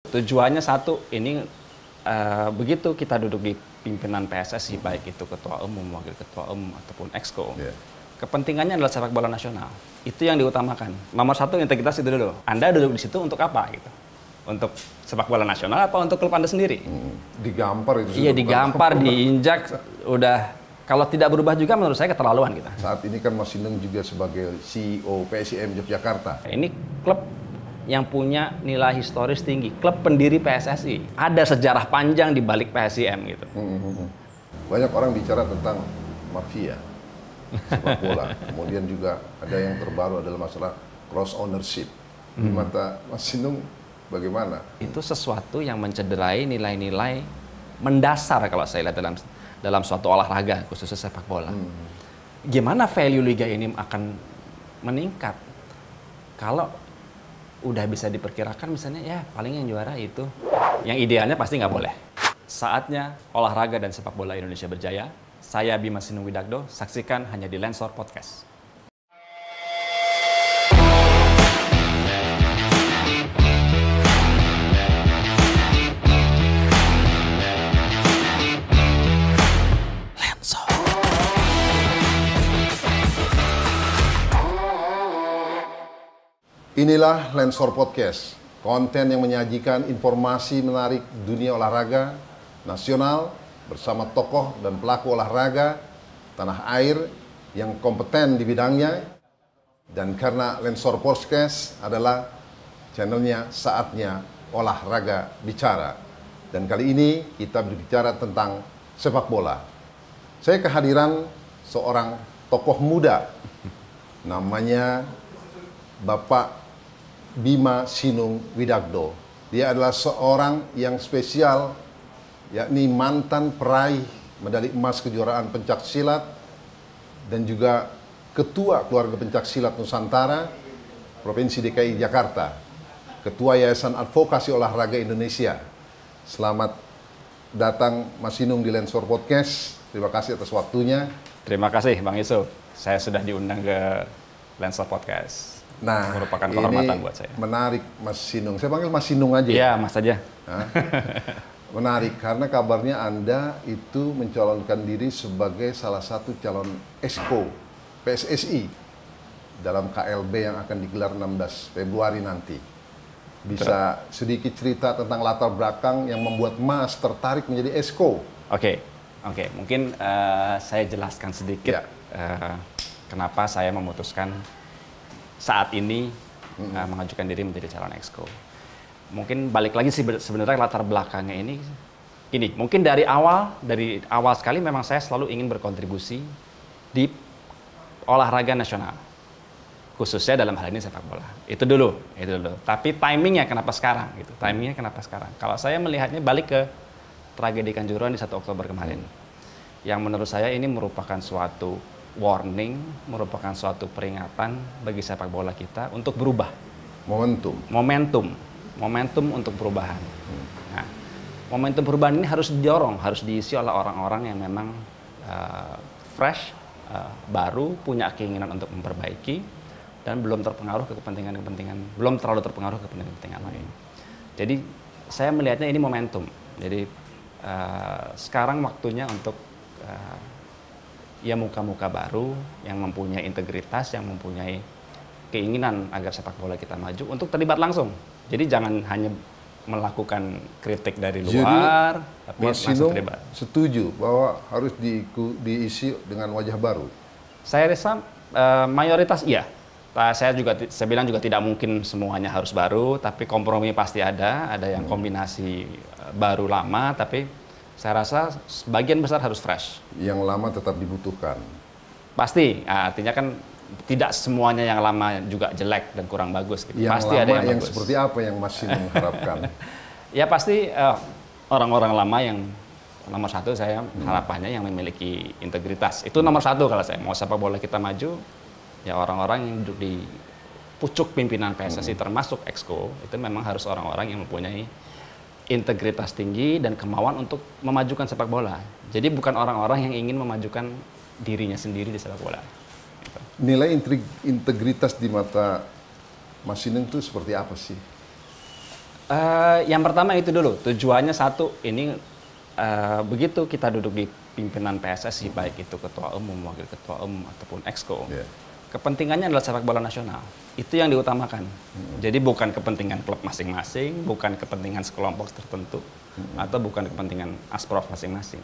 Tujuannya satu, ini begitu kita duduk di pimpinan PSSI, baik itu ketua umum, wakil ketua umum, ataupun exco, kepentingannya adalah sepak bola nasional. Itu yang diutamakan. Nomor satu, integritas itu dulu. Anda duduk di situ untuk apa gitu? Untuk sepak bola nasional apa untuk klub Anda sendiri? Digampar itu. Iya, digampar, diinjak, udah. Kalau tidak berubah juga menurut saya keterlaluan kita. Saat ini kan Mas Sinung juga sebagai CEO PSIM Yogyakarta. Ini klub yang punya nilai historis tinggi, klub pendiri PSSI. Ada sejarah panjang di balik PSIM gitu. Banyak orang bicara tentang mafia sepak bola. Kemudian juga ada yang terbaru adalah masalah cross ownership. Di mata Mas Sinung bagaimana? Itu sesuatu yang mencederai nilai-nilai mendasar kalau saya lihat dalam suatu olahraga, khususnya sepak bola. Gimana value liga ini akan meningkat kalau udah bisa diperkirakan misalnya ya paling yang juara itu, yang idealnya pasti nggak boleh. Saatnya olahraga dan sepak bola Indonesia berjaya. Saya Bima Sinung Widagdo, saksikan hanya di Lensor Podcast. Inilah Lensor Podcast, konten yang menyajikan informasi menarik dunia olahraga nasional bersama tokoh dan pelaku olahraga tanah air yang kompeten di bidangnya. Dan karena Lensor Podcast adalah channelnya Saatnya Olahraga Bicara. Dan kali ini kita berbicara tentang sepak bola. Saya kehadiran seorang tokoh muda, namanya Bapak Bima Sinung Widagdo. Dia adalah seorang yang spesial, yakni mantan peraih medali emas kejuaraan pencak silat dan juga ketua keluarga pencak silat Nusantara Provinsi DKI Jakarta, ketua Yayasan Advokasi Olahraga Indonesia. Selamat datang Mas Sinung di Lensor Podcast. Terima kasih atas waktunya. Terima kasih Bang Yusuf. Saya sudah diundang ke Lensor Podcast. Nah, merupakan kehormatan buat saya. Menarik Mas Sinung. Saya panggil Mas Sinung aja. Iya, Mas aja. Menarik karena kabarnya Anda itu mencalonkan diri sebagai salah satu calon exco PSSI dalam KLB yang akan digelar 16 Februari nanti. Bisa sedikit cerita tentang latar belakang yang membuat Mas tertarik menjadi exco? Oke. Mungkin saya jelaskan sedikit kenapa saya memutuskan saat ini mengajukan diri menjadi calon exco. Mungkin balik lagi sih sebenarnya latar belakangnya ini mungkin dari awal sekali memang saya selalu ingin berkontribusi di olahraga nasional, khususnya dalam hal ini sepak bola. Itu dulu. Tapi timingnya kenapa sekarang gitu. Kalau saya melihatnya balik ke tragedi Kanjuruhan di 1 Oktober kemarin. Yang menurut saya ini merupakan suatu warning, merupakan suatu peringatan bagi sepak bola kita untuk berubah. Momentum untuk perubahan. Nah, momentum perubahan ini harus didorong, harus diisi oleh orang-orang yang memang fresh, baru, punya keinginan untuk memperbaiki, dan belum terlalu terpengaruh ke kepentingan lain. Jadi saya melihatnya ini momentum. Jadi sekarang waktunya untuk muka-muka baru yang mempunyai integritas, yang mempunyai keinginan agar sepak bola kita maju untuk terlibat langsung. Jadi jangan hanya melakukan kritik dari luar, tapi Mas langsung Sinung terlibat. setuju bahwa harus diisi dengan wajah baru? Saya rasa mayoritas iya. Saya bilang juga tidak mungkin semuanya harus baru, tapi kompromi pasti ada yang kombinasi baru lama, tapi saya rasa sebagian besar harus fresh. Yang lama tetap dibutuhkan. Pasti, artinya kan tidak semuanya yang lama juga jelek dan kurang bagus. Gitu. Yang pasti lama ada yang bagus. Seperti apa yang Mas Sinung harapkan? Ya pasti orang-orang lama yang nomor satu saya harapannya yang memiliki integritas. Itu nomor satu kalau saya mau sepak bola kita maju, ya orang-orang yang duduk di pucuk pimpinan PSSI termasuk exco itu memang harus orang-orang yang mempunyai integritas tinggi dan kemauan untuk memajukan sepak bola. Jadi bukan orang-orang yang ingin memajukan dirinya sendiri di sepak bola. Gitu. Nilai integritas di mata Mas Sinung itu seperti apa sih? Yang pertama itu dulu, tujuannya satu, ini begitu kita duduk di pimpinan PSSI, baik itu ketua umum, wakil ketua umum, ataupun exco, kepentingannya adalah sepak bola nasional. Itu yang diutamakan. Jadi bukan kepentingan klub masing-masing, bukan kepentingan sekelompok tertentu, atau bukan kepentingan asprof masing-masing.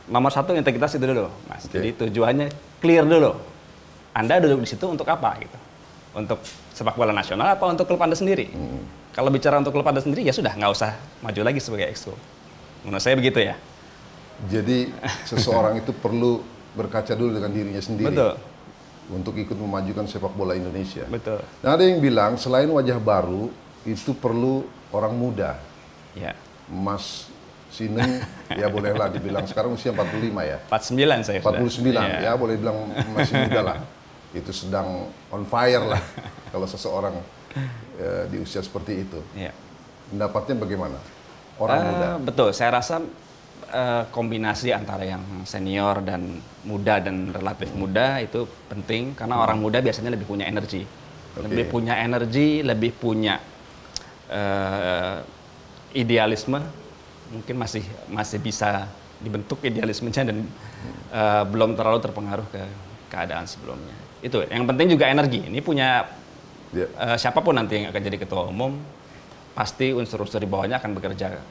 Nomor satu, integritas itu dulu, Mas. Jadi tujuannya clear dulu. Anda duduk di situ untuk apa gitu? Untuk sepak bola nasional apa untuk klub Anda sendiri? Kalau bicara untuk klub Anda sendiri, ya sudah, nggak usah maju lagi sebagai exco. Menurut saya begitu ya. Jadi seseorang itu perlu berkaca dulu dengan dirinya sendiri. Betul. Untuk ikut memajukan sepak bola Indonesia. Betul. Nah, ada yang bilang selain wajah baru, itu perlu orang muda. Ya. Mas Sineng, ya bolehlah dibilang sekarang usia 45 ya. 49 saya 49, ya boleh bilang masih muda lah. Itu sedang on fire lah kalau seseorang di usia seperti itu. Ya. Pendapatnya bagaimana? Orang muda. Betul, saya rasa kombinasi antara yang senior dan muda dan relatif muda itu penting karena orang muda biasanya lebih punya energi. Lebih punya energi, lebih punya idealisme. Mungkin masih bisa dibentuk idealismenya dan belum terlalu terpengaruh ke keadaan sebelumnya. Itu yang penting juga energi. Ini punya siapapun nanti yang akan jadi ketua umum, pasti unsur-unsur di bawahnya akan bekerja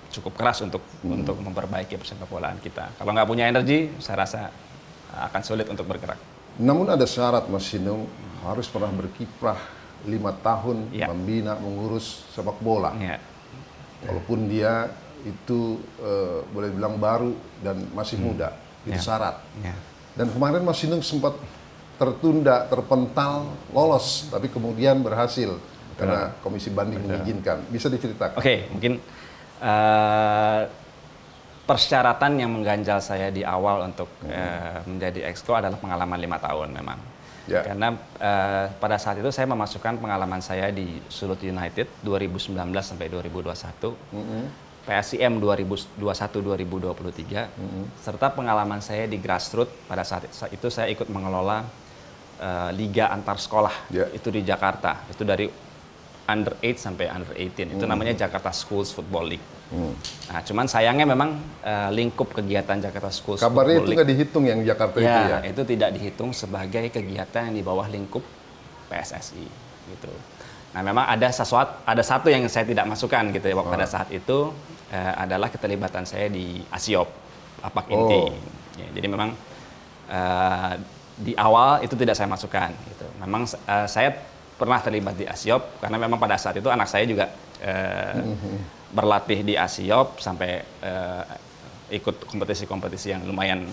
cukup keras untuk memperbaiki persepak bolaan kita. Kalau nggak punya energi, saya rasa akan sulit untuk bergerak. Namun ada syarat, Mas Sinung, harus pernah berkiprah 5 tahun membina, mengurus sepak bola. Walaupun dia itu boleh bilang baru dan masih muda, itu syarat. Dan kemarin Mas Sinung sempat tertunda, terpental, lolos, tapi kemudian berhasil karena komisi banding mengizinkan. Bisa diceritakan? Oke, mungkin persyaratan yang mengganjal saya di awal untuk menjadi exco adalah pengalaman 5 tahun memang. Karena pada saat itu saya memasukkan pengalaman saya di Sulut United 2019 sampai 2021, PSIM 2021-2023, serta pengalaman saya di grassroots. Pada saat itu saya ikut mengelola liga antar sekolah itu di Jakarta, itu dari under 8 sampai under 18, itu namanya Jakarta Schools Football League. Nah, cuman sayangnya memang lingkup kegiatan Jakarta Schools Kabarnya Football itu nggak dihitung yang Jakarta itu ya? Itu tidak dihitung sebagai kegiatan yang di bawah lingkup PSSI gitu. Nah, memang ada satu yang saya tidak masukkan gitu ya pada saat itu adalah keterlibatan saya di ASIOP, Apak Inti. Ya, jadi memang di awal itu tidak saya masukkan gitu. Memang saya pernah terlibat di ASIOP karena memang pada saat itu anak saya juga berlatih di ASIOP sampai ikut kompetisi-kompetisi yang lumayan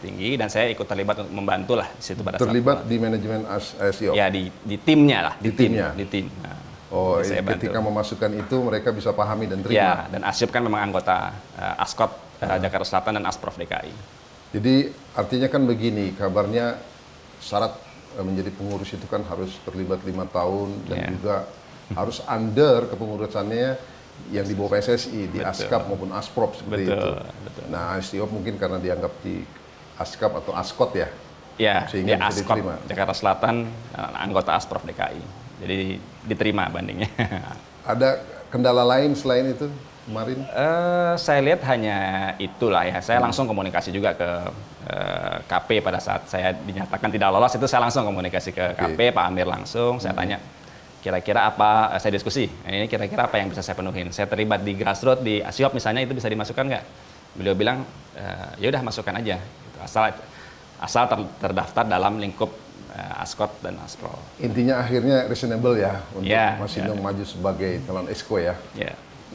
tinggi, dan saya ikut terlibat untuk membantu lah di situ pada terlibat di manajemen ASIOP. Ya, di timnya lah, di tim. Nah, ketika memasukkan itu mereka bisa pahami dan terima. Ya, dan ASIOP kan memang anggota ASKOT Jakarta Selatan dan Asprof DKI. Jadi artinya kan begini, kabarnya syarat menjadi pengurus itu kan harus terlibat 5 tahun dan juga harus under kepengurusannya yang di bawah PSSI, di ASKAP maupun ASPROP seperti itu. Nah, ASIOP mungkin karena dianggap di ASKAP atau ASKOT ya? Ya, sehingga di ASKOT Jakarta Selatan, anggota ASPROF DKI. Jadi diterima bandingnya. Ada kendala lain selain itu kemarin? Saya lihat hanya itulah ya. Saya langsung komunikasi juga ke KP pada saat saya dinyatakan tidak lolos, itu saya langsung komunikasi ke KP, Pak Amir langsung. Saya tanya, kira-kira apa, saya diskusi, ini kira-kira apa yang bisa saya penuhin. Saya terlibat di grassroots, di ASIOP misalnya, itu bisa dimasukkan nggak? Beliau bilang, ya udah masukkan aja, asal terdaftar dalam lingkup ASKOT dan ASPRO. Intinya akhirnya reasonable ya untuk Mas Sinung maju sebagai calon exco ya.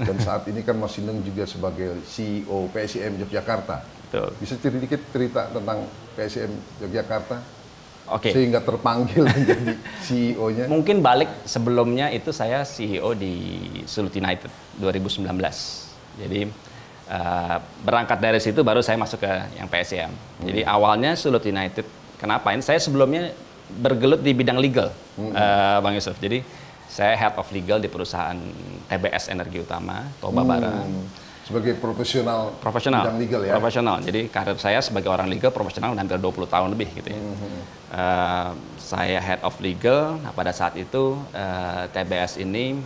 Dan saat ini kan Mas Sinung juga sebagai CEO PSIM Yogyakarta. Betul. Bisa sedikit cerita tentang PSIM Yogyakarta? Sehingga terpanggil menjadi CEO-nya. Mungkin balik sebelumnya itu saya CEO di Sulut United 2019. Jadi berangkat dari situ baru saya masuk ke yang PSIM. Jadi awalnya Sulut United, kenapa? Ini saya sebelumnya bergelut di bidang legal, Bang Yusuf. Jadi saya head of legal di perusahaan TBS Energi Utama, Toba Bara. Sebagai profesional bidang legal ya? Profesional. Jadi karir saya sebagai orang legal profesional hampir 20 tahun lebih gitu ya. Saya head of legal. Nah, pada saat itu TBS ini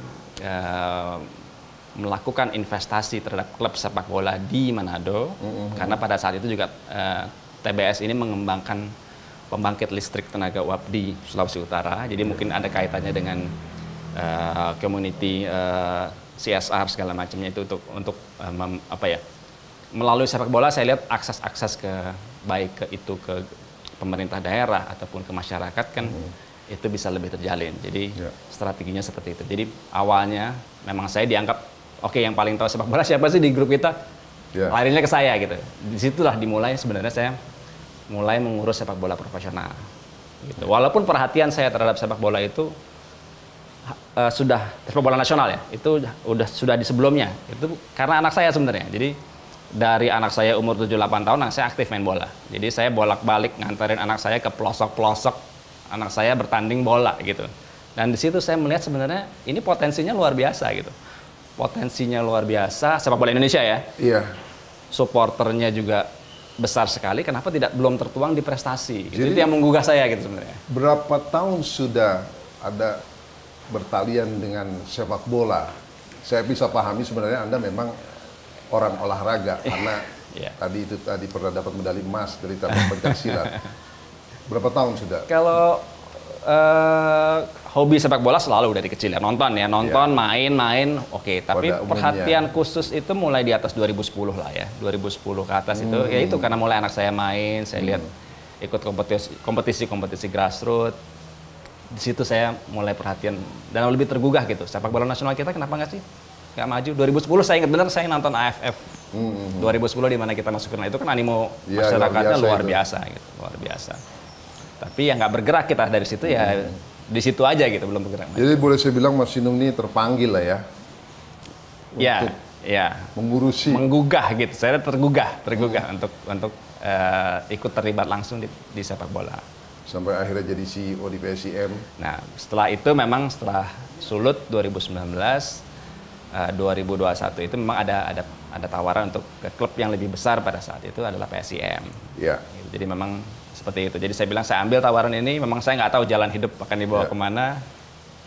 melakukan investasi terhadap klub sepak bola di Manado, karena pada saat itu juga TBS ini mengembangkan pembangkit listrik tenaga uap di Sulawesi Utara, jadi mungkin ada kaitannya dengan community CSR segala macamnya itu untuk melalui sepak bola saya lihat akses baik ke pemerintah daerah ataupun ke masyarakat kan itu bisa lebih terjalin. Jadi strateginya seperti itu. Jadi awalnya memang saya dianggap oke, yang paling tahu sepak bola siapa sih di grup kita? Larinya ke saya gitu. Disitulah dimulai sebenarnya saya mulai mengurus sepak bola profesional. Gitu. Walaupun perhatian saya terhadap sepak bola itu sudah sepak bola nasional ya, itu sudah di sebelumnya. Itu karena anak saya sebenarnya. Jadi dari anak saya umur 7-8 tahun, saya aktif main bola. Jadi saya bolak-balik nganterin anak saya ke pelosok-pelosok, anak saya bertanding bola gitu. Dan di situ saya melihat sebenarnya ini potensinya luar biasa gitu. Potensinya luar biasa, sepak bola Indonesia ya. Iya. Supporternya juga besar sekali, kenapa belum tertuang di prestasi? Jadi, itu yang menggugah saya gitu sebenarnya. Berapa tahun sudah ada bertalian dengan sepak bola? Saya bisa pahami sebenarnya Anda memang orang olahraga karena tadi pernah dapat medali emas dari cabang pencaksilat. Berapa tahun sudah? Kalau hobi sepak bola selalu dari kecil ya, nonton, main, oke. Tapi perhatian khusus itu mulai di atas 2010 lah ya, 2010 ke atas itu, ya itu karena mulai anak saya main, saya lihat ikut kompetisi grassroots, di situ saya mulai perhatian dan lebih tergugah gitu, sepak bola nasional kita kenapa nggak sih nggak maju? 2010 saya ingat benar saya nonton AFF 2010 di mana kita masuk ke itu kan animo masyarakatnya luar biasa gitu, luar biasa. Tapi yang nggak bergerak kita dari situ ya di situ aja gitu, belum bergerak. Jadi boleh saya bilang Mas Sinung ini terpanggil lah ya. Menggugah gitu. Saya tergugah untuk ikut terlibat langsung di sepak bola. Sampai akhirnya jadi CEO di PSIM. Nah, setelah itu memang setelah sulut 2019 2021 itu memang ada tawaran untuk ke klub yang lebih besar pada saat itu adalah PSIM. Iya. Jadi memang seperti itu. Jadi saya bilang saya ambil tawaran ini, memang saya nggak tahu jalan hidup akan dibawa kemana,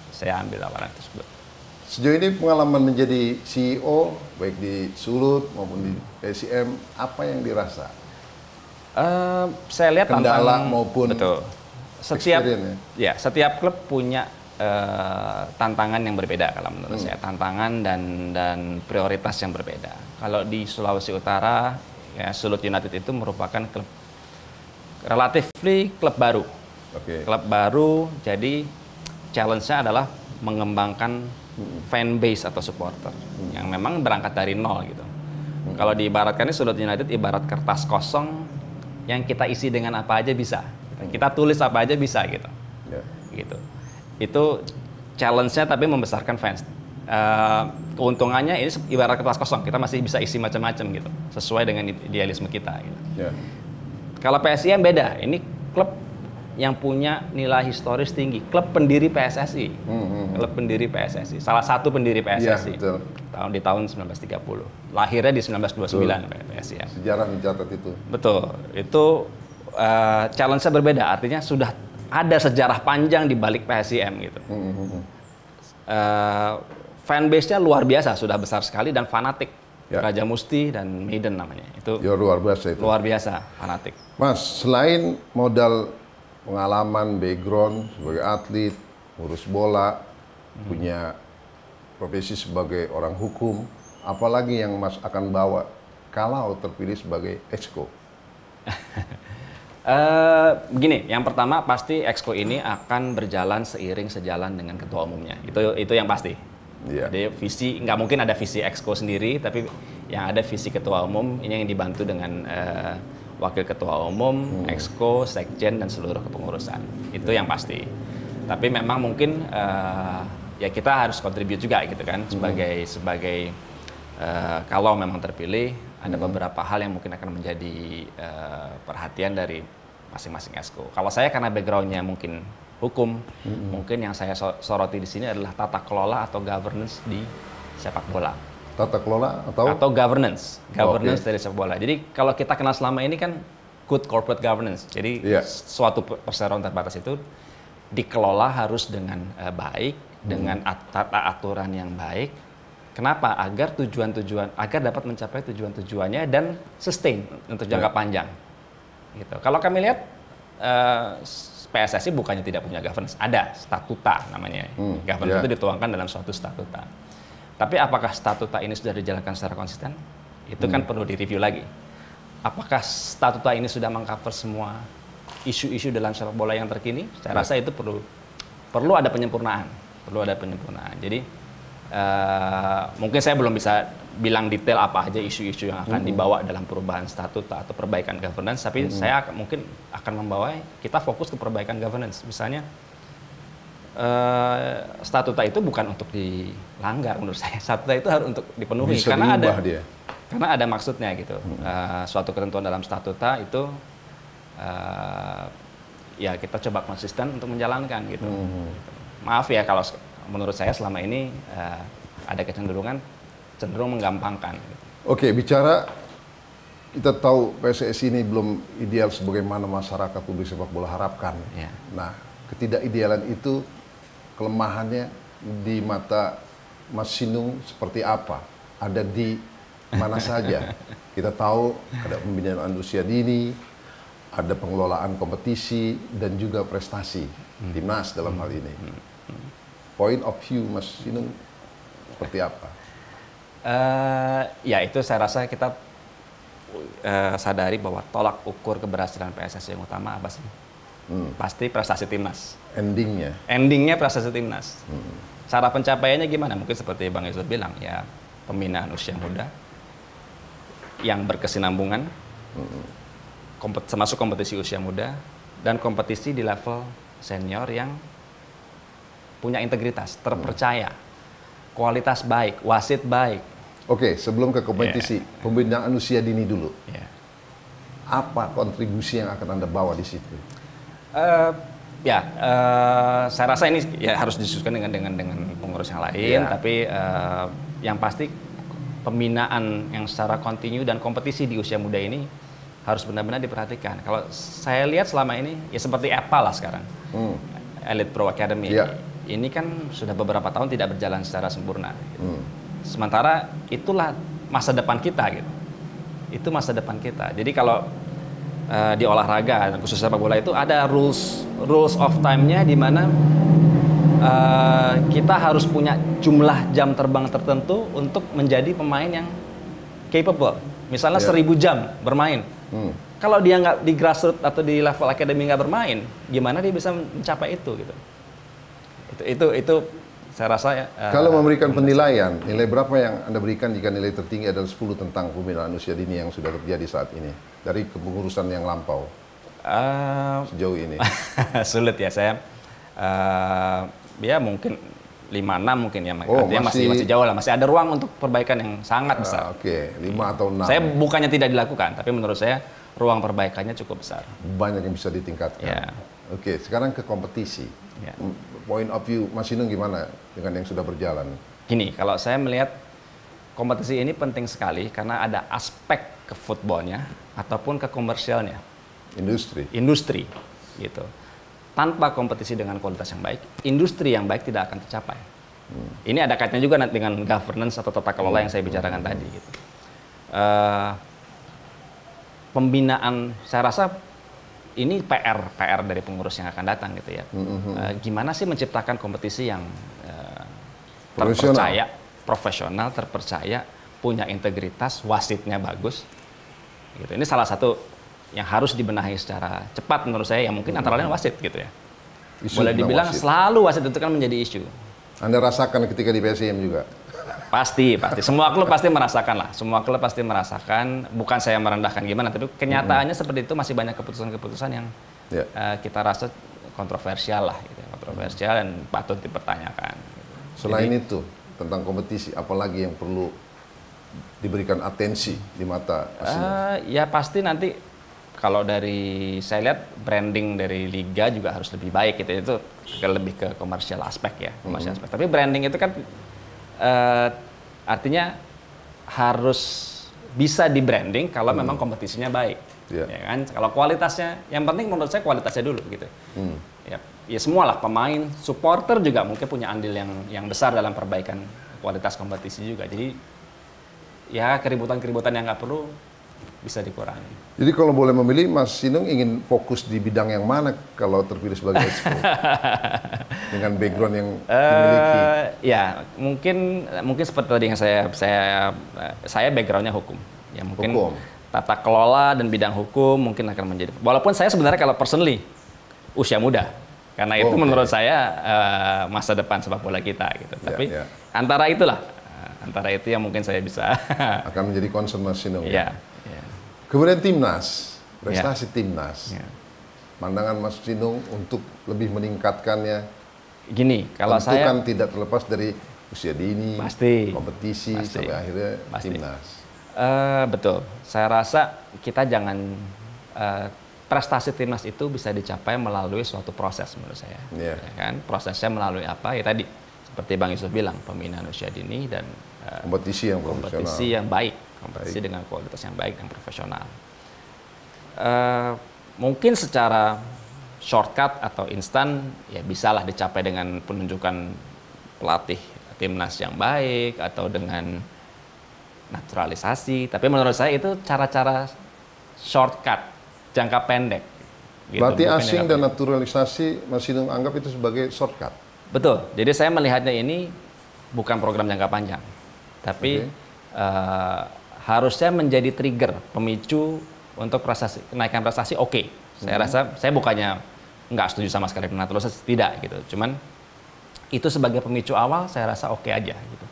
saya ambil tawaran tersebut. Sejauh ini pengalaman menjadi CEO, baik di Sulut maupun di PSIM, apa yang dirasa? Saya lihat kendala maupun betul. Setiap klub punya tantangan yang berbeda kalau menurut saya, tantangan dan prioritas yang berbeda. Kalau di Sulawesi Utara, ya Sulut United itu merupakan klub relatively klub baru. Klub baru, jadi challenge-nya adalah mengembangkan fan base atau supporter yang memang berangkat dari nol gitu. Kalau diibaratkan ini Sulut United ibarat kertas kosong yang kita isi dengan apa aja bisa. Kita tulis apa aja bisa gitu. Gitu. Itu challenge-nya tapi membesarkan fans. Keuntungannya ini ibarat kertas kosong, kita masih bisa isi macam-macam gitu, sesuai dengan idealisme kita gitu. Kalau PSIM beda, ini klub yang punya nilai historis tinggi, klub pendiri PSSI. Klub pendiri PSSI, salah satu pendiri PSSI. Di tahun 1930. Lahirnya di 1929 PSIM. Sejarah mencatat itu. Betul. Itu challenge-nya berbeda, artinya sudah ada sejarah panjang di balik PSIM gitu. Fanbase-nya luar biasa, sudah besar sekali dan fanatik. Raja Musti dan Maiden namanya. Itu luar biasa itu. Luar biasa, fanatik. Mas, selain modal pengalaman, background sebagai atlet, ngurus bola, punya profesi sebagai orang hukum, apalagi yang Mas akan bawa kalau terpilih sebagai Exco? Begini, yang pertama pasti Exco ini akan berjalan sejalan dengan ketua umumnya. Itu yang pasti. Jadi visi, nggak mungkin ada visi Exco sendiri, tapi yang ada visi ketua umum, ini yang dibantu dengan wakil ketua umum, Exco, sekjen, dan seluruh kepengurusan. Itu yang pasti. Tapi memang mungkin ya kita harus contribute juga gitu kan, sebagai kalau memang terpilih, ada beberapa hal yang mungkin akan menjadi perhatian dari masing-masing Exco. Kalau saya karena background-nya mungkin hukum, mungkin yang saya soroti di sini adalah tata kelola atau governance di sepak bola. Tata kelola atau governance dari sepak bola. Jadi kalau kita kenal selama ini kan good corporate governance. Jadi suatu perseroan terbatas itu dikelola harus dengan baik, dengan tata aturan yang baik. Kenapa? Agar agar dapat mencapai tujuan-tujuannya dan sustain untuk jangka panjang. Gitu. Kalau kami lihat PSSI bukannya tidak punya governance, ada statuta namanya. Governance itu dituangkan dalam suatu statuta. Tapi apakah statuta ini sudah dijalankan secara konsisten? Itu kan perlu direview lagi. Apakah statuta ini sudah mengcover semua isu-isu dalam sepak bola yang terkini? Saya rasa itu perlu ada penyempurnaan. Jadi mungkin saya belum bisa bilang detail apa aja isu-isu yang akan dibawa dalam perubahan statuta atau perbaikan governance, tapi saya mungkin akan membawa kita fokus ke perbaikan governance. Misalnya statuta itu bukan untuk dilanggar menurut saya. Statuta itu harus untuk dipenuhi bisa karena ada maksudnya gitu. Suatu ketentuan dalam statuta itu ya kita coba konsisten untuk menjalankan gitu. Maaf ya kalau menurut saya selama ini ada kecenderungan menggampangkan. Oke, bicara kita tahu PSSI ini belum ideal sebagaimana masyarakat publik sepak bola harapkan. Ya. Nah, ketidakidealan itu kelemahannya di mata Mas Sinung seperti apa? Ada di mana saja? Kita tahu ada pembinaan usia dini, ada pengelolaan kompetisi dan juga prestasi timnas dalam hal ini. Point of view Mas Sinung seperti apa? Ya itu saya rasa kita sadari bahwa tolak ukur keberhasilan PSSI yang utama apa sih? Pasti prestasi timnas. Endingnya prestasi timnas. Cara pencapaiannya gimana? Mungkin seperti Bang Yusuf bilang, ya pembinaan usia muda yang berkesinambungan, termasuk kompetisi usia muda dan kompetisi di level senior yang punya integritas, terpercaya, kualitas baik, wasit baik. Oke, sebelum ke kompetisi, pembinaan usia dini dulu. Apa kontribusi yang akan Anda bawa di situ? Saya rasa ini ya harus disusulkan dengan pengurus yang lain, tapi yang pasti pembinaan yang secara kontinu dan kompetisi di usia muda ini harus benar-benar diperhatikan. Kalau saya lihat selama ini ya seperti Apple lah sekarang, Elite Pro Academy. Ini kan sudah beberapa tahun tidak berjalan secara sempurna. Gitu. Sementara itulah masa depan kita, gitu. Itu masa depan kita. Jadi kalau di olahraga, khususnya sepak bola itu ada rules of time-nya di mana kita harus punya jumlah jam terbang tertentu untuk menjadi pemain yang capable. Misalnya 1000 jam bermain. Kalau dia nggak di grassroots atau di level akademi nggak bermain, gimana dia bisa mencapai itu, gitu. Itu saya rasa ya. Kalau memberikan penilaian, nilai berapa yang Anda berikan jika nilai tertinggi adalah 10 tentang pembinaan usia dini yang sudah terjadi saat ini dari kepengurusan yang lampau sejauh ini? Sulit ya, saya ya mungkin 5-6 mungkin ya, artinya masih jauh lah, masih ada ruang untuk perbaikan yang sangat besar. Oke, 5 atau 6. Saya bukannya tidak dilakukan, tapi menurut saya ruang perbaikannya cukup besar. Banyak yang bisa ditingkatkan. Oke, sekarang ke kompetisi. Point of view Mas Sinung gimana dengan yang sudah berjalan? Gini, kalau saya melihat kompetisi ini penting sekali karena ada aspek ke footballnya ataupun ke komersialnya. Industri, gitu. Tanpa kompetisi dengan kualitas yang baik, industri yang baik tidak akan tercapai. Ini ada kaitannya juga dengan governance atau tata kelola yang saya bicarakan tadi. Gitu. Pembinaan, saya rasa ini PR dari pengurus yang akan datang gitu ya. Gimana sih menciptakan kompetisi yang terpercaya, profesional, terpercaya, punya integritas, wasitnya bagus. Gitu. Ini salah satu yang harus dibenahi secara cepat menurut saya, yang mungkin antara lain wasit gitu ya. Boleh dibilang selalu wasit itu kan menjadi isu. Anda rasakan ketika di PSIM juga? Pasti. Semua klub pasti merasakan lah. Semua klub pasti merasakan. Bukan saya merendahkan gimana, tapi kenyataannya seperti itu, masih banyak keputusan-keputusan yang kita rasa kontroversial lah, gitu. Kontroversial dan patut dipertanyakan. Gitu. Selain itu, tentang kompetisi, apalagi yang perlu diberikan atensi di mata asing? Ya pasti nanti kalau dari saya lihat branding dari liga juga harus lebih baik gitu. Itu lebih ke komersial aspek ya, komersial aspek. Tapi branding itu kan artinya harus bisa di branding kalau memang kompetisinya baik, ya kan? Kalau kualitasnya, yang penting menurut saya kualitasnya dulu gitu. Ya, ya semualah pemain, supporter juga mungkin punya andil yang besar dalam perbaikan kualitas kompetisi juga. Jadi ya keributan-keributan yang nggak perlu bisa dikurangi. Jadi kalau boleh memilih, Mas Sinung ingin fokus di bidang yang mana kalau terpilih sebagai exco? Dengan background yang dimiliki. Ya, mungkin seperti tadi yang saya backgroundnya hukum. Ya mungkin Hukum. tata kelola dan bidang hukum mungkin akan menjadi. Walaupun saya sebenarnya kalau personally usia muda, karena itu menurut saya masa depan sepak bola kita gitu. Tapi antara itu yang mungkin saya bisa akan menjadi concern Mas Sinung. Ya. Kemudian timnas, prestasi timnas. Pandangan Mas Sinung untuk lebih meningkatkannya. Gini, kalau tentu saya kan tidak terlepas dari usia dini, kompetisi sampai akhirnya timnas. Betul. Saya rasa kita jangan prestasi timnas itu bisa dicapai melalui suatu proses menurut saya. Ya kan? Prosesnya melalui apa? Ya tadi seperti Bang Yusuf bilang, pembinaan usia dini dan kompetisi yang baik, kompetisi dengan kualitas yang baik dan profesional. Mungkin secara shortcut atau instan ya bisalah dicapai dengan penunjukan pelatih timnas yang baik atau dengan naturalisasi. Tapi menurut saya itu cara-cara shortcut jangka pendek. Gitu. Berarti asing dan naturalisasi Mas Sinung anggap itu sebagai shortcut? Betul. Jadi saya melihatnya ini bukan program jangka panjang, tapi harusnya menjadi trigger, pemicu untuk kenaikan prestasi. Saya rasa saya bukannya nggak setuju sama sekali dengan naturalisasi, tidak gitu. Cuman itu sebagai pemicu awal saya rasa oke aja gitu.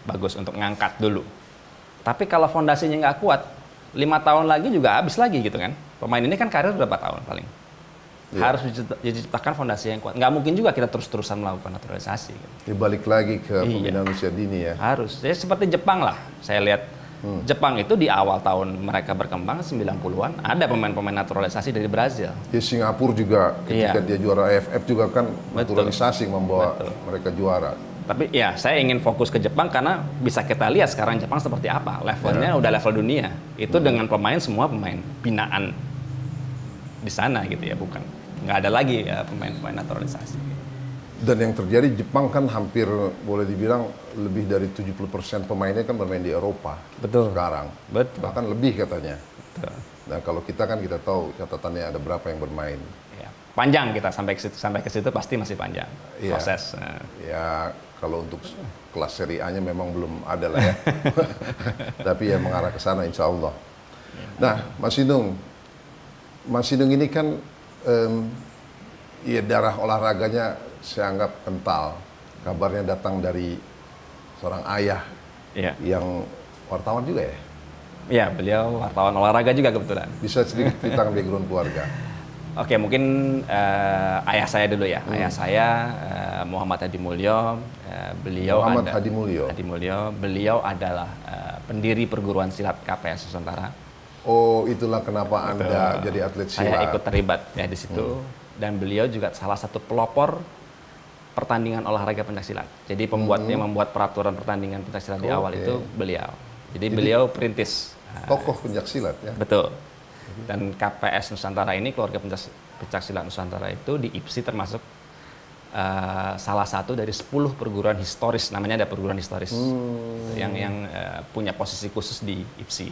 Bagus untuk ngangkat dulu. Tapi kalau fondasinya nggak kuat, 5 tahun lagi juga habis lagi gitu kan. Pemain ini kan karir berapa tahun paling. Harus diciptakan fondasi yang kuat. Nggak mungkin juga kita terus-terusan melakukan naturalisasi. Gitu. Balik lagi ke pembinaan usia dini ya. Harus. Jadi seperti Jepang lah. Saya lihat Jepang itu di awal tahun mereka berkembang 90-an ada pemain-pemain naturalisasi dari Brazil. Ya, Singapura juga ketika dia juara AFF juga kan naturalisasi membawa mereka juara. Tapi ya saya ingin fokus ke Jepang karena bisa kita lihat sekarang Jepang seperti apa. Levelnya udah level dunia. Itu dengan semua pemain binaan di sana gitu ya, nggak ada lagi pemain-pemain naturalisasi. Dan yang terjadi Jepang kan hampir boleh dibilang lebih dari 70% pemainnya kan bermain di Eropa. Betul. Sekarang. Betul. Bahkan lebih katanya. Betul. Nah kalau kita kan kita tahu catatannya ada berapa yang bermain. Ya. Panjang kita sampai ke situ pasti masih panjang proses. Ya kalau untuk kelas Serie A-nya memang belum ada lah ya. Tapi ya mengarah ke sana insya Allah. Nah Mas Sinung ini kan ya darah olahraganya saya anggap kental. Kabarnya datang dari seorang ayah yang wartawan juga ya? Iya, beliau wartawan olahraga juga kebetulan. Bisa sedikit ceritakan background keluarga? Oke, mungkin ayah saya dulu ya. Ayah saya Muhammad Hadi Mulyo. Hadi Mulyo. Beliau adalah pendiri perguruan silat KPS Nusantara. Oh, itulah kenapa Anda jadi atlet silat. Saya ikut terlibat ya di situ. Dan beliau juga salah satu pelopor pertandingan olahraga pencaksilat. Jadi membuat peraturan pertandingan pencaksilat di awal itu beliau. Jadi beliau perintis. Tokoh pencaksilat ya? Betul. Dan KPS Nusantara ini, keluarga pencaksilat Nusantara itu di IPSI termasuk salah satu dari 10 perguruan historis. Namanya ada perguruan historis yang punya posisi khusus di IPSI.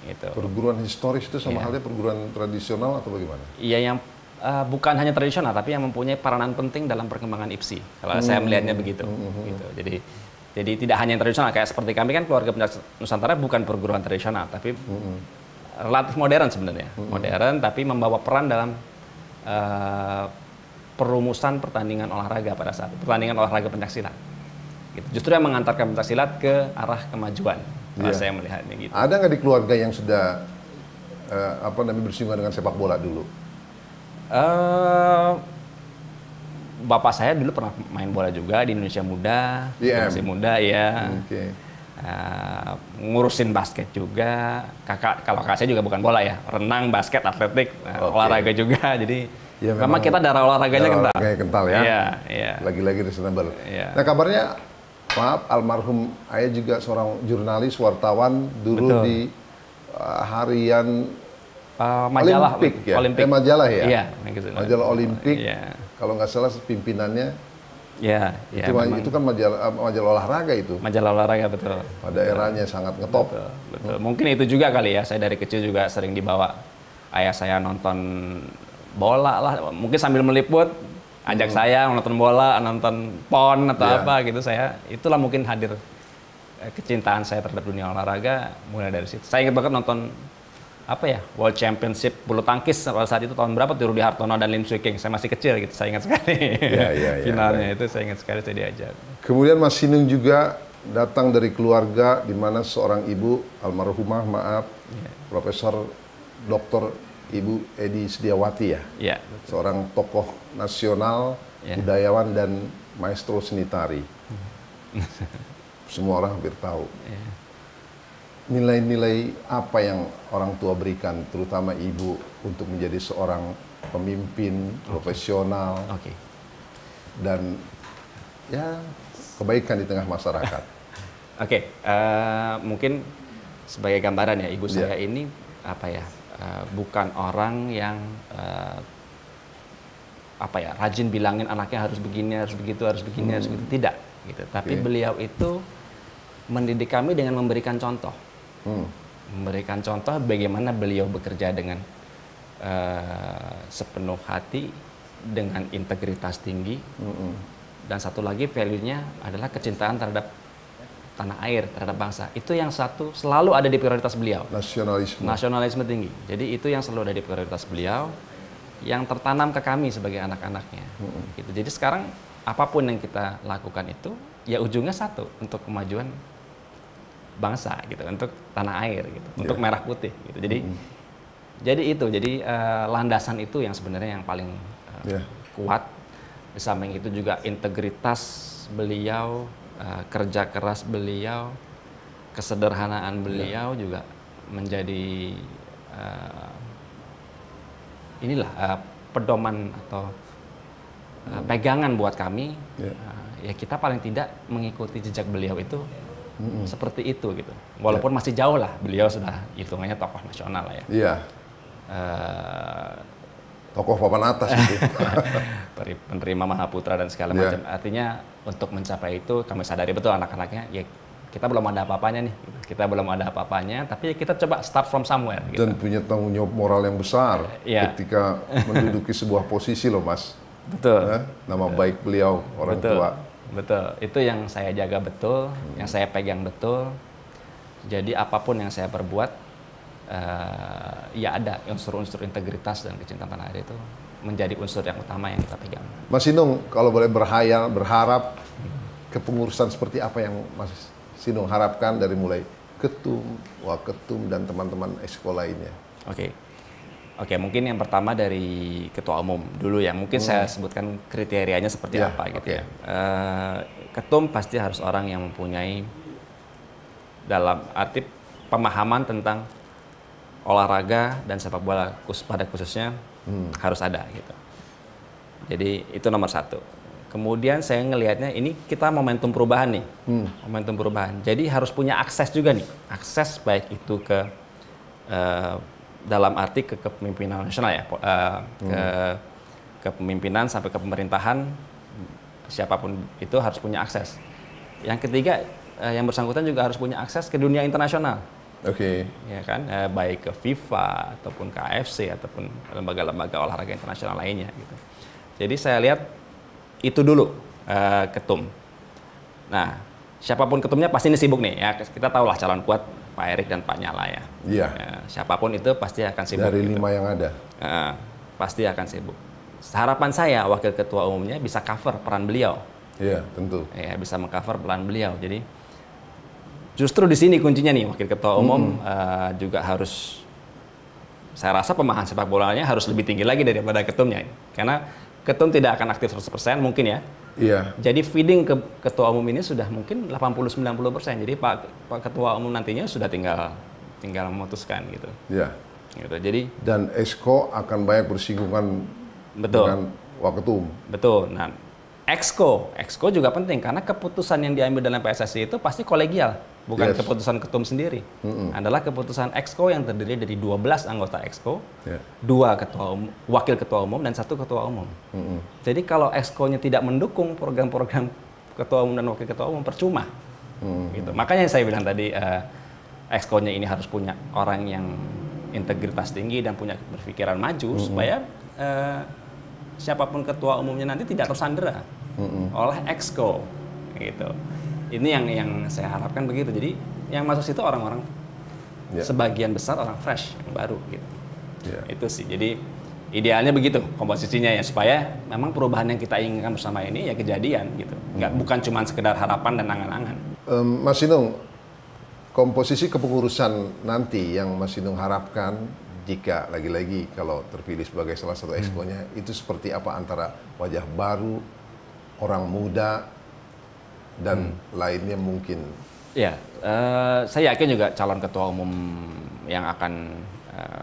Gitu. Perguruan historis itu sama halnya perguruan tradisional atau bagaimana? Iya, yang bukan hanya tradisional tapi yang mempunyai peranan penting dalam perkembangan IPSI. Kalau saya melihatnya begitu. Gitu. Jadi tidak hanya yang tradisional, kayak seperti kami kan keluarga pencaksilat Nusantara bukan perguruan tradisional tapi relatif modern sebenarnya. Modern tapi membawa peran dalam perumusan pertandingan olahraga pada saat pertandingan olahraga pencaksilat. Gitu. Justru yang mengantarkan pencaksilat ke arah kemajuan. Kalau saya melihatnya gitu. Ada nggak di keluarga yang sudah bersinggungan dengan sepak bola dulu? Bapak saya dulu pernah main bola juga di Indonesia Muda, masih muda ya. Ngurusin basket juga. Kalau kakak saya juga bukan bola ya, renang, basket, atletik, olahraga juga. Jadi memang kita darah olahraganya kental. Kental ya. Iya. Lagi-lagi reasonable. Nah kabarnya, maaf, almarhum ayah juga seorang jurnalis, wartawan dulu di harian majalah Olimpik ya? Olimpik. Majalah ya? Iya. Majalah Olimpik. kalau nggak salah pimpinannya. Ya, Itu kan majalah olahraga itu. Majalah olahraga, betul. Pada eranya sangat ngetop. Betul. Mungkin itu juga kali ya, saya dari kecil juga sering dibawa ayah saya nonton bola lah, mungkin sambil meliput, ajak saya nonton bola, nonton PON atau apa gitu. Itulah mungkin hadir kecintaan saya terhadap dunia olahraga mulai dari situ. Saya ingat banget nonton World Championship bulu tangkis pada saat itu tahun berapa tuh, Rudy Hartono dan Lim Swee King. Saya masih kecil gitu, saya ingat sekali. Finalnya itu saya ingat sekali, saya diajak. Kemudian Mas Sinung juga datang dari keluarga di mana seorang ibu almarhumah, Profesor Dr. Ibu Edi Setiawati ya. Seorang tokoh nasional, budayawan dan maestro seni tari. Semua orang hampir tahu. Nilai-nilai apa yang orang tua berikan, terutama ibu, untuk menjadi seorang pemimpin profesional dan ya kebaikan di tengah masyarakat? Mungkin sebagai gambaran ya, ibu saya ini bukan orang yang rajin bilangin anaknya harus begini, harus begitu, harus begini, harus begitu. Tidak gitu. Tapi beliau itu mendidik kami dengan memberikan contoh. Memberikan contoh bagaimana beliau bekerja dengan sepenuh hati, dengan integritas tinggi, dan satu lagi value-nya adalah kecintaan terhadap tanah air, terhadap bangsa. Itu yang selalu ada di prioritas beliau. Nasionalisme tinggi. Jadi itu yang selalu ada di prioritas beliau, yang tertanam ke kami sebagai anak-anaknya. Gitu. Jadi sekarang apapun yang kita lakukan itu, ya ujungnya satu, untuk kemajuan bangsa gitu, untuk tanah air gitu, untuk merah putih gitu. Jadi landasan itu yang sebenarnya yang paling kuat. Di samping itu juga integritas beliau, kerja keras beliau, kesederhanaan beliau juga menjadi pedoman atau pegangan buat kami. Ya kita paling tidak mengikuti jejak beliau itu seperti itu gitu. Walaupun masih jauh lah, beliau sudah hitungannya tokoh nasional lah ya. Tokoh papan atas itu. Penerima Mahaputra dan segala macam. Artinya untuk mencapai itu kami sadari betul anak-anaknya, ya kita belum ada apa-apanya nih. Kita belum ada apa-apanya, tapi kita coba start from somewhere. Gitu. Dan punya tanggung jawab moral yang besar ketika menduduki sebuah posisi loh Mas. Betul. Nama baik beliau, orang tua. Betul, itu yang saya jaga betul, yang saya pegang betul. Jadi apapun yang saya perbuat, ya ada unsur-unsur integritas dan kecintaan tanah air itu menjadi unsur yang utama yang kita pegang. Mas Sinung, kalau boleh berharap kepengurusan seperti apa yang Mas Sinung harapkan dari mulai ketum, waketum, dan teman-teman eksko lainnya? Oke, mungkin yang pertama dari ketua umum dulu ya. Mungkin saya sebutkan kriterianya seperti apa gitu ya. Ketum pasti harus orang yang mempunyai dalam arti pemahaman tentang olahraga dan sepak bola pada khususnya harus ada gitu. Jadi itu nomor satu. Kemudian saya ngelihatnya ini kita momentum perubahan nih, momentum perubahan. Jadi harus punya akses juga nih, akses baik itu ke dalam arti ke kepemimpinan nasional ya, ke kepemimpinan sampai ke pemerintahan, siapapun itu harus punya akses. Yang ketiga, yang bersangkutan juga harus punya akses ke dunia internasional. Ya kan, baik ke FIFA ataupun ke AFC ataupun lembaga-lembaga olahraga internasional lainnya gitu. Jadi saya lihat itu dulu ketum. Nah, siapapun ketumnya pasti ini sibuk nih ya. Kita tahulah calon kuat Pak Erik dan Pak Nyala ya. Siapapun itu pasti akan sibuk. Dari 5 yang ada. Pasti akan sibuk. Harapan saya wakil ketua umumnya bisa cover peran beliau. Iya, tentu. Ya, bisa mengcover peran beliau. Jadi justru di sini kuncinya nih, wakil ketua umum juga harus, saya rasa pemahaman sepak bolanya harus lebih tinggi lagi daripada ketumnya. Karena ketum tidak akan aktif 100% mungkin ya. Iya. Jadi feeding ke ketua umum ini sudah mungkin 80-90%. Jadi Pak Ketua Umum nantinya sudah tinggal memutuskan gitu. Iya. Gitu. Jadi dan exco akan banyak bersinggungan dengan waketum. Betul. Nah, Exco juga penting karena keputusan yang diambil dalam PSSI itu pasti kolegial, bukan keputusan ketum sendiri. Adalah keputusan Exco yang terdiri dari 12 anggota Exco, 2 wakil ketua umum dan 1 ketua umum. Jadi kalau Exco-nya tidak mendukung program-program ketua umum dan wakil ketua umum percuma. Gitu. Makanya saya bilang tadi Exco-nya ini harus punya orang yang integritas tinggi dan punya berpikiran maju supaya siapapun ketua umumnya nanti tidak tersandera oleh Exco gitu. Ini yang saya harapkan begitu. Jadi yang masuk situ orang-orang sebagian besar orang fresh yang baru gitu. Itu sih. Jadi idealnya begitu komposisinya ya supaya memang perubahan yang kita inginkan bersama ini ya kejadian gitu. Bukan cuma sekedar harapan dan angan-angan. Mas Inung, komposisi kepengurusan nanti yang Mas Inung harapkan jika lagi-lagi kalau terpilih sebagai salah satu exco-nya itu seperti apa antara wajah baru, orang muda dan lainnya mungkin? Ya, saya yakin juga calon ketua umum yang akan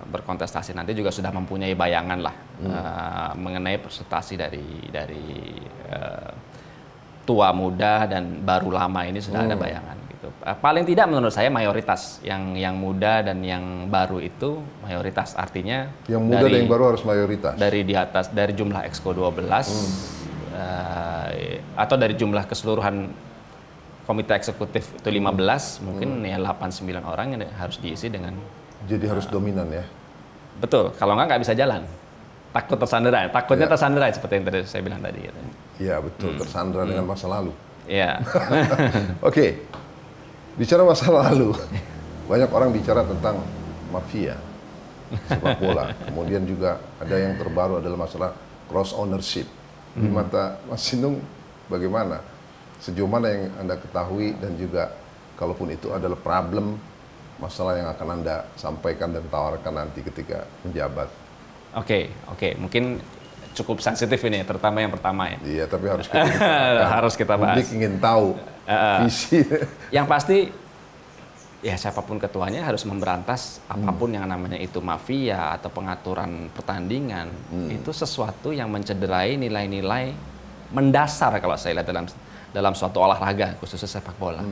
berkontestasi nanti juga sudah mempunyai bayangan lah mengenai presentasi dari tua muda dan baru lama ini sudah ada bayangan. Paling tidak menurut saya mayoritas yang muda dan yang baru itu mayoritas, artinya yang muda dan yang baru harus mayoritas dari di atas dari jumlah Exco 12 atau dari jumlah keseluruhan komite eksekutif itu 15 mungkin ya 8-9 orang yang harus diisi dengan harus dominan ya. Betul, kalau nggak bisa jalan. Takut tersandera, takutnya tersandera seperti yang tadi saya bilang tadi gitu. Iya betul, tersandera dengan masa lalu. Iya. Oke. Bicara masa lalu, banyak orang bicara tentang mafia sepak bola. Kemudian juga ada yang terbaru adalah masalah cross ownership. Di mata Mas Inung bagaimana? Sejauh mana yang Anda ketahui dan juga kalaupun itu adalah problem, masalah yang akan Anda sampaikan dan tawarkan nanti ketika menjabat? Oke. Mungkin cukup sensitif ini, terutama yang pertama ya. Iya, tapi harus kita harus kita bahas. Publik ingin tahu visi. Yang pasti, ya siapapun ketuanya harus memberantas apapun yang namanya itu mafia atau pengaturan pertandingan. Itu sesuatu yang mencederai nilai-nilai mendasar kalau saya lihat dalam suatu olahraga, khususnya sepak bola.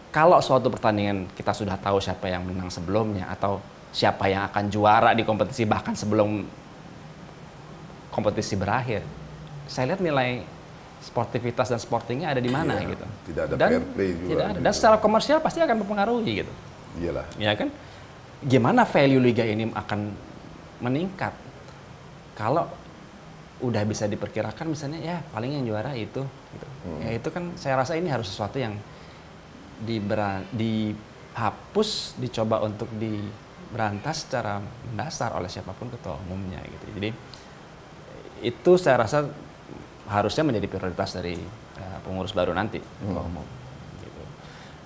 Kalau suatu pertandingan kita sudah tahu siapa yang menang sebelumnya atau siapa yang akan juara di kompetisi bahkan sebelum kompetisi berakhir, saya lihat nilai sportivitas dan sportingnya ada di mana gitu. Tidak ada fair play juga. Tidak ada. Dan secara komersial pasti akan mempengaruhi gitu. Iyalah. Ya kan? Gimana value liga ini akan meningkat kalau udah bisa diperkirakan misalnya ya paling yang juara itu gitu. Ya itu kan saya rasa ini harus sesuatu yang dihapus, dicoba untuk diberantas secara mendasar oleh siapapun ketua umumnya gitu. Jadi itu saya rasa harusnya menjadi prioritas dari pengurus baru nanti ketua umum. Gitu.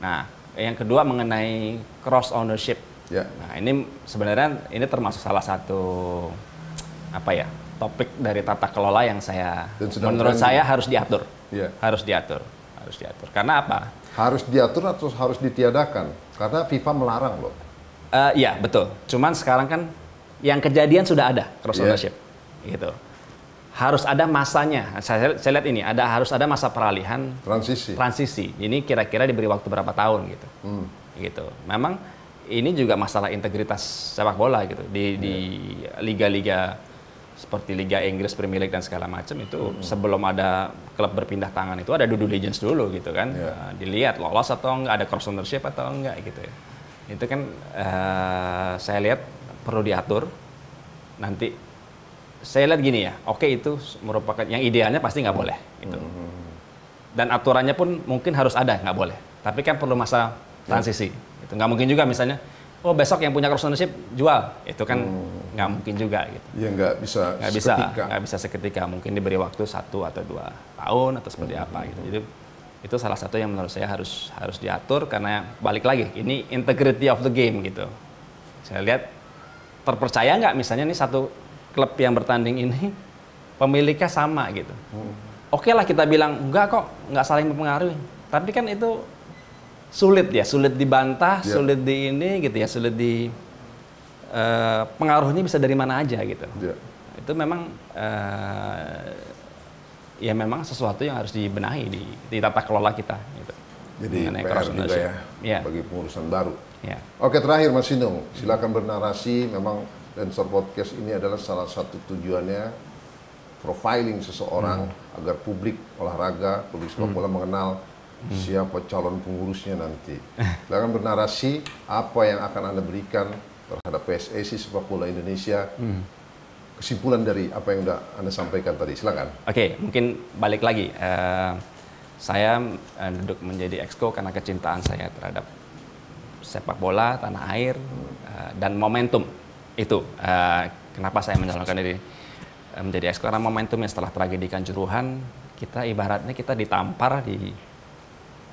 Nah, yang kedua mengenai cross ownership. Nah, ini sebenarnya ini termasuk salah satu topik dari tata kelola yang menurut saya harus diatur. Harus diatur. Karena apa? Harus diatur atau harus ditiadakan? Karena FIFA melarang loh. Iya, betul. Cuman sekarang kan yang kejadian sudah ada cross ownership. Gitu. Harus ada masanya. Saya lihat ini harus ada masa peralihan transisi. Ini kira-kira diberi waktu berapa tahun gitu. Gitu. Memang ini juga masalah integritas sepak bola gitu. Di liga-liga seperti Liga Inggris, Premier League dan segala macam itu sebelum ada klub berpindah tangan itu ada due diligence dulu gitu kan. Dilihat lolos atau enggak, ada cross ownership atau enggak gitu ya. Itu kan saya lihat perlu diatur. Nanti saya lihat gini ya, oke itu merupakan yang idealnya pasti nggak boleh gitu. Dan aturannya pun mungkin harus ada, nggak boleh. Tapi kan perlu masa transisi. Itu nggak mungkin juga misalnya, oh besok yang punya cross ownership jual, itu kan nggak mungkin juga gitu. Ya nggak bisa seketika. Mungkin diberi waktu 1 atau 2 tahun atau seperti apa gitu. Jadi itu salah satu yang menurut saya harus diatur karena balik lagi ini integrity of the game gitu. Saya lihat terpercaya nggak misalnya nih satu klub yang bertanding ini pemiliknya sama gitu. Oke lah kita bilang enggak kok, nggak saling mempengaruhi. Tapi kan itu sulit dibantah, sulit di ini gitu ya, sulit di pengaruhnya bisa dari mana aja gitu. Itu memang ya memang sesuatu yang harus dibenahi di tata kelola kita. Gitu. Jadi PR juga ya, bagi pengurusan baru. Ya. Oke, terakhir Mas Sinung, silakan bernarasi. Memang Lensor Podcast ini adalah salah satu tujuannya profiling seseorang agar publik olahraga, publik sepak bola mengenal siapa calon pengurusnya nanti. Silakan bernarasi apa yang akan Anda berikan terhadap PSSI Sepak Bola Indonesia. Kesimpulan dari apa yang sudah Anda sampaikan tadi, silakan. Oke, mungkin balik lagi. Saya duduk menjadi Exco karena kecintaan saya terhadap sepak bola, tanah air, dan momentum. Itu kenapa saya mencalonkan diri menjadi Exco, karena momentumnya setelah tragedi Kanjuruhan, kita ibaratnya kita ditampar di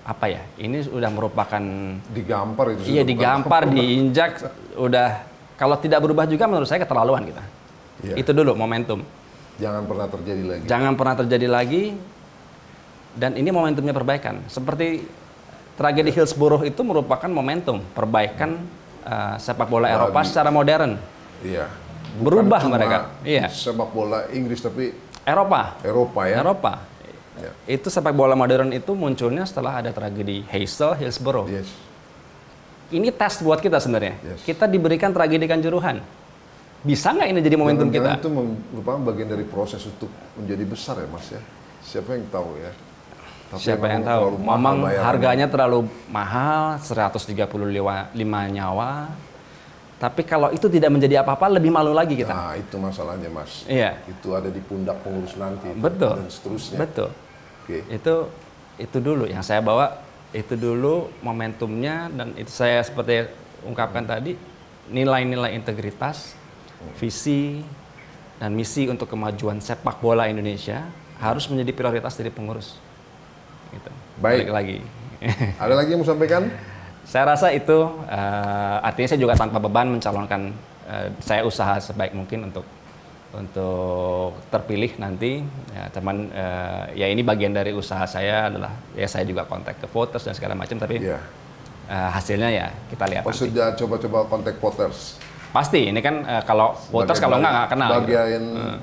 apa ya? Ini sudah merupakan digampar itu. Iya, digampar, diinjak, udah kalau tidak berubah juga menurut saya keterlaluan kita. Yeah. Itu dulu momentum. Jangan pernah terjadi lagi. Jangan pernah terjadi lagi. Dan ini momentumnya perbaikan. Seperti tragedi Hillsborough itu merupakan momentum perbaikan sepak bola Eropa secara modern. Iya. Berubah mereka. Iya. Sepak bola Inggris tapi Eropa. Eropa ya. Eropa. Ya. Itu sepak bola modern itu munculnya setelah ada tragedi Hillsborough. Yes. Ini tes buat kita sebenarnya. Yes. Kita diberikan tragedi Kanjuruhan. Bisa nggak ini jadi momentum kita? Itu merupakan bagian dari proses untuk menjadi besar ya Mas ya. Siapa yang tahu ya? Tapi siapa yang tahu? Memang harganya terlalu mahal, 135 nyawa. Tapi kalau itu tidak menjadi apa-apa, lebih malu lagi kita. Nah, itu masalahnya Mas. Iya. Itu ada di pundak pengurus nanti. Betul. Dan seterusnya. Betul. Oke. Itu dulu yang saya bawa. Itu dulu momentumnya, dan itu saya seperti ungkapkan tadi, nilai-nilai integritas, visi dan misi untuk kemajuan sepak bola Indonesia harus menjadi prioritas dari pengurus. Gitu. Baik. Balik lagi. Ada lagi yang mau sampaikan? Saya rasa itu artinya saya juga tanpa beban mencalonkan. Saya usaha sebaik mungkin untuk terpilih nanti. Ya, teman ya ini bagian dari usaha saya adalah ya saya juga kontak ke voters dan segala macam. Tapi hasilnya ya kita lihat. Sudah coba-coba kontak voters? Pasti, ini kan kalau voters kalau nggak kenal.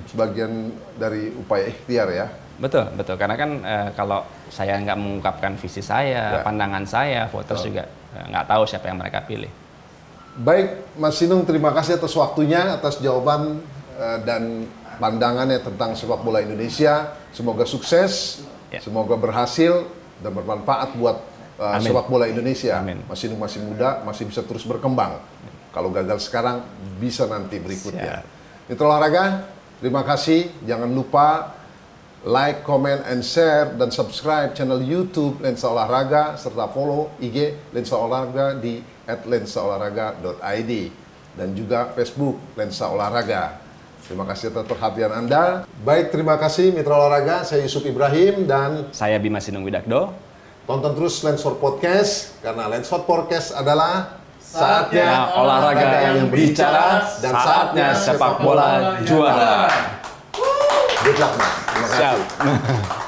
Sebagian dari upaya ikhtiar ya. Betul, karena kan kalau saya nggak mengungkapkan visi saya, pandangan saya, voters juga nggak tahu siapa yang mereka pilih. Baik, Mas Sinung, terima kasih atas waktunya, atas jawaban dan pandangannya tentang sepak bola Indonesia. Semoga sukses, semoga berhasil dan bermanfaat buat sepak bola Indonesia. Amin. Mas Sinung masih muda, masih bisa terus berkembang. Kalau gagal sekarang, bisa nanti berikutnya. Mitra Olahraga, terima kasih. Jangan lupa like, comment, and share, dan subscribe channel YouTube Lensa Olahraga, serta follow IG Lensa Olahraga di @lensaolahraga.id dan juga Facebook Lensa Olahraga. Terima kasih atas perhatian Anda. Baik, terima kasih Mitra Olahraga. Saya Yusuf Ibrahim dan saya Bima Sinung Widakdo. Tonton terus Lensor Podcast, karena Lensor Podcast adalah saatnya olahraga yang bicara dan saatnya sepak bola juara. Good luck, Mas. Terima kasih. Siap.